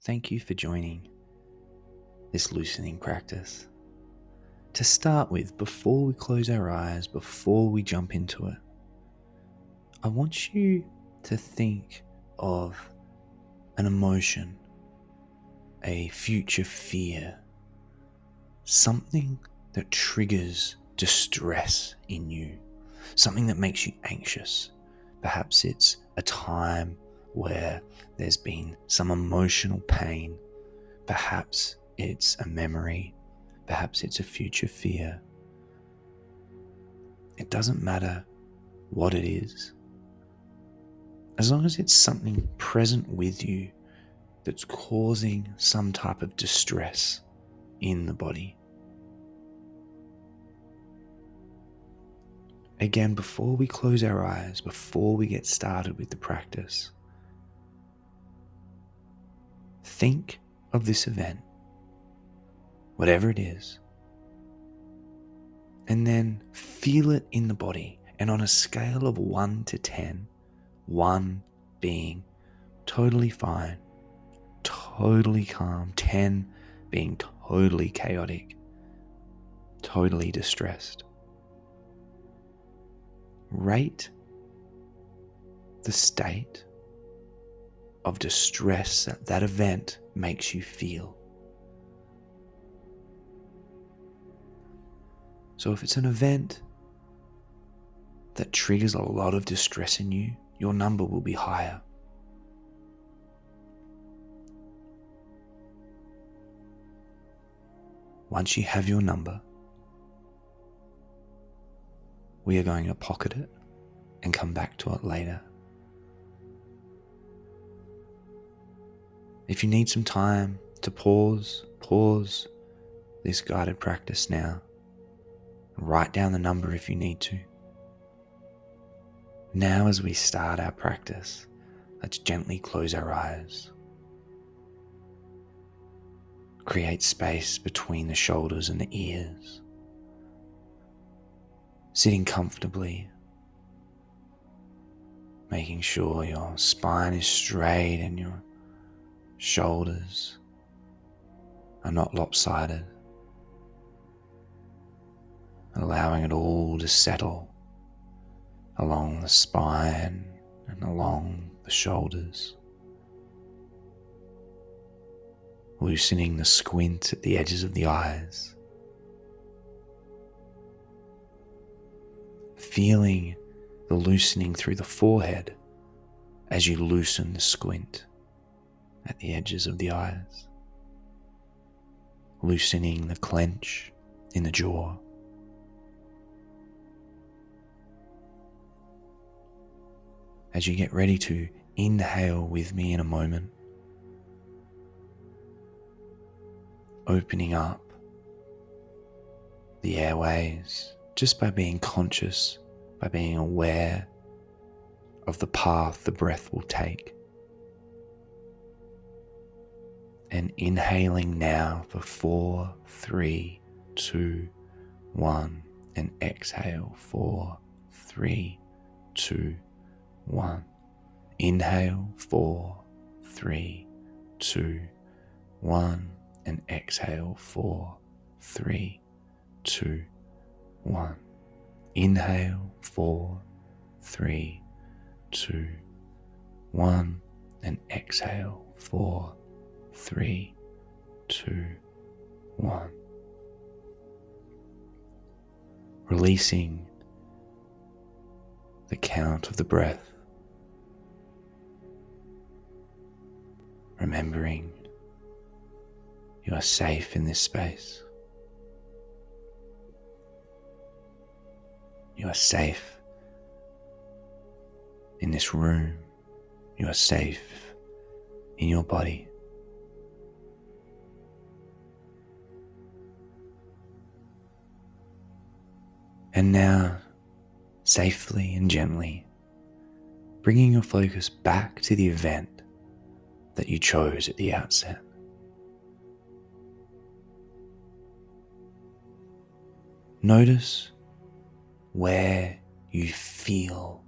Thank you for joining this loosening practice. To start with, before we close our eyes, before we jump into it, I want you to think of an emotion, a future fear, something that triggers distress in you, something that makes you anxious. Perhaps it's a time where there's been some emotional pain. Perhaps it's a memory. Perhaps it's a future fear. It doesn't matter what it is. As long as it's something present with you that's causing some type of distress in the body. Again, before we close our eyes, before we get started with the practice, think of this event, whatever it is, and then feel it in the body. And on a scale of 1 to 10, 1 being totally fine, totally calm, 10 being totally chaotic, totally distressed. Rate the state of distress that event makes you feel. So if it's an event that triggers a lot of distress in you, your number will be higher. Once you have your number, we are going to pocket it and come back to it later. If you need some time to pause this guided practice now. Write down the number if you need to. Now, as we start our practice, let's gently close our eyes. Create space between the shoulders and the ears. Sitting comfortably, making sure your spine is straight and your shoulders are not lopsided. Allowing it all to settle along the spine and along the shoulders. Loosening the squint at the edges of the eyes. Feeling the loosening through the forehead as you loosen the squint at the edges of the eyes. Loosening the clench in the jaw. As you get ready to inhale with me in a moment, opening up the airways just by being conscious, by being aware of the path the breath will take. And inhaling now for 4, 3, 2, 1, and exhale 4, 3, 2, 1. Inhale 4, 3, 2, 1, and exhale 4, 3, 2, 1. Inhale 4, 3, 2, 1, and exhale 4, 3, 2, 1. Releasing the count of the breath. Remembering you are safe in this space. You are safe in this room. You are safe in your body. And now, safely and gently, bringing your focus back to the event that you chose at the outset. Notice where you feel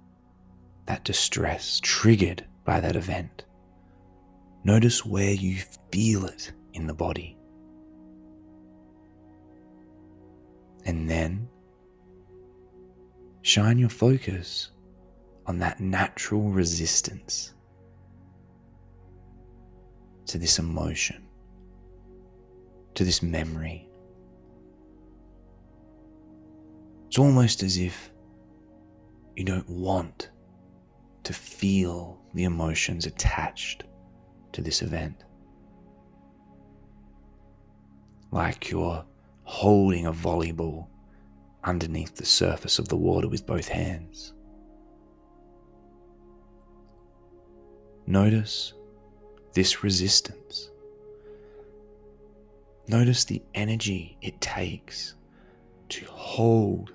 that distress triggered by that event. Notice where you feel it in the body. And then shine your focus on that natural resistance to this emotion, to this memory. It's almost as if you don't want to feel the emotions attached to this event. Like you're holding a volleyball underneath the surface of the water with both hands. Notice this resistance. Notice the energy it takes to hold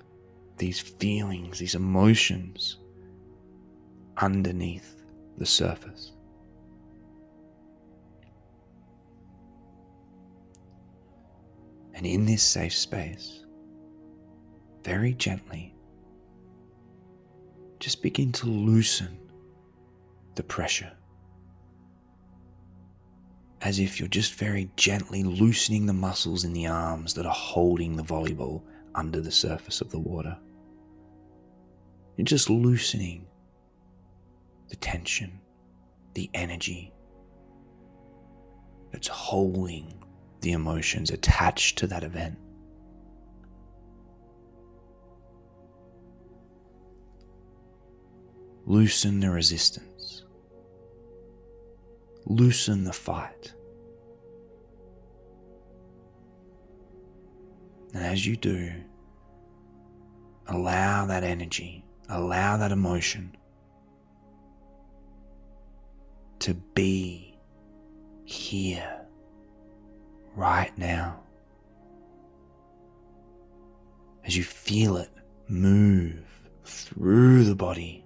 these feelings, these emotions underneath the surface. And in this safe space, very gently, just begin to loosen the pressure. As if you're just very gently loosening the muscles in the arms that are holding the volleyball under the surface of the water. You're just loosening the tension, the energy that's holding the emotions attached to that event. Loosen the resistance. Loosen the fight. And as you do, allow that energy, allow that emotion to be here, right now. As you feel it move through the body,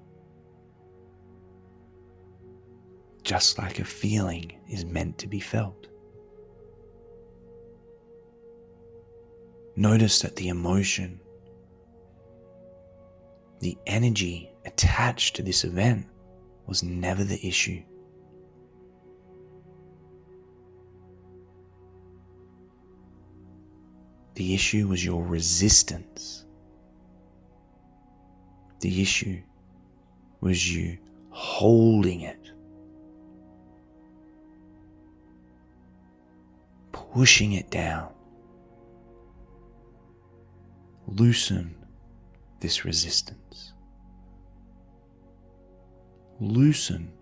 just like a feeling is meant to be felt. Notice that the emotion, the energy attached to this event was never the issue. The issue was your resistance. The issue was you holding it, pushing it down. Loosen this resistance. Loosen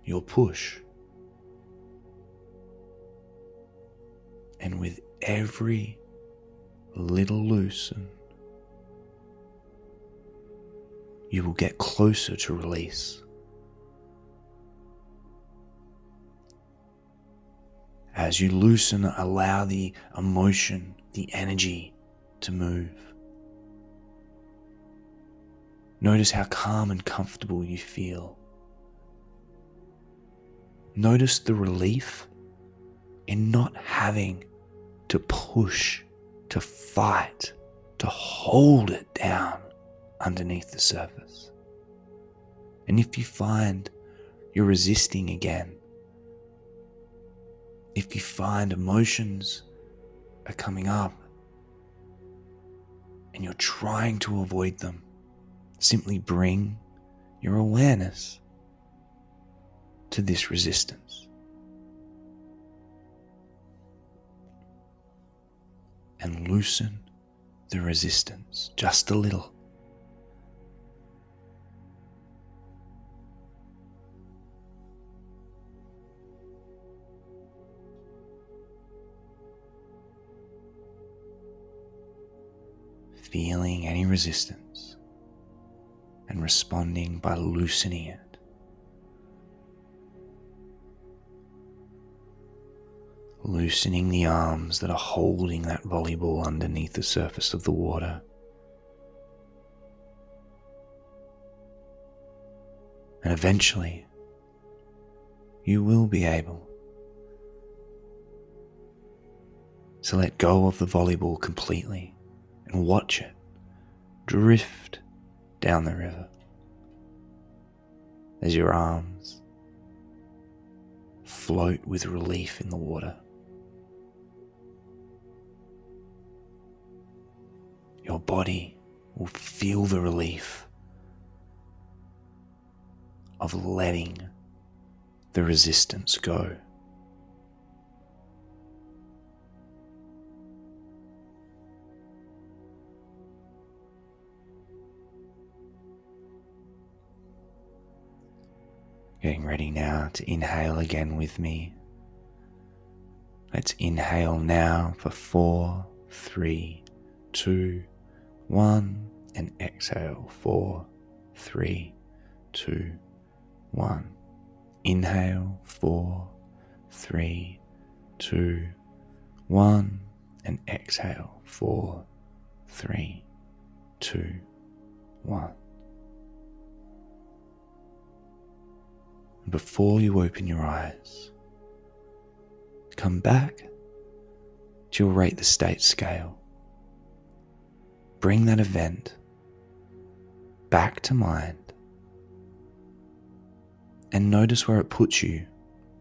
your push. And with every little loosen, you will get closer to release. As you loosen, allow the emotion, the energy to move. Notice how calm and comfortable you feel. Notice the relief in not having to push, to fight, to hold it down underneath the surface. And if you find you're resisting again, if you find emotions are coming up and you're trying to avoid them, simply bring your awareness to this resistance. And loosen the resistance just a little. Feeling any resistance and responding by loosening it. Loosening the arms that are holding that volleyball underneath the surface of the water. And eventually, you will be able to let go of the volleyball completely and watch it drift down the river as your arms float with relief in the water. Your body will feel the relief of letting the resistance go. Getting ready now to inhale again with me. Let's inhale now for 4, 3, 2, 1, and exhale 4, 3, 2, 1. Inhale 4, 3, 2, 1, and exhale 4, 3, 2, 1. Before you open your eyes, come back to your rate the state scale. Bring that event back to mind and notice where it puts you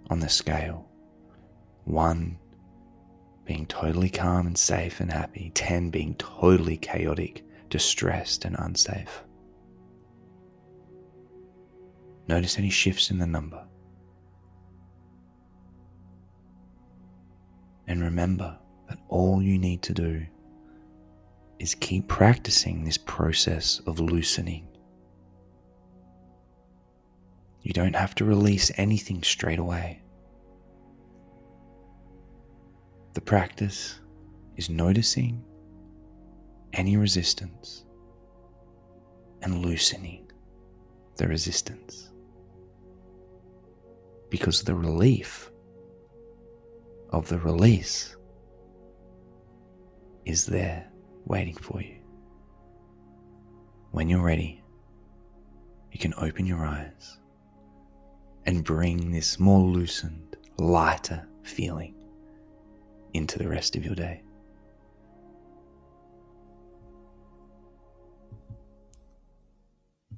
on the scale. 1 being totally calm and safe and happy, 10 being totally chaotic, distressed and unsafe. Notice any shifts in the number. And remember that all you need to do is keep practicing this process of loosening. You don't have to release anything straight away. The practice is noticing any resistance and loosening the resistance. Because the relief of the release is there waiting for you. When you're ready, you can open your eyes and bring this more loosened, lighter feeling into the rest of your day.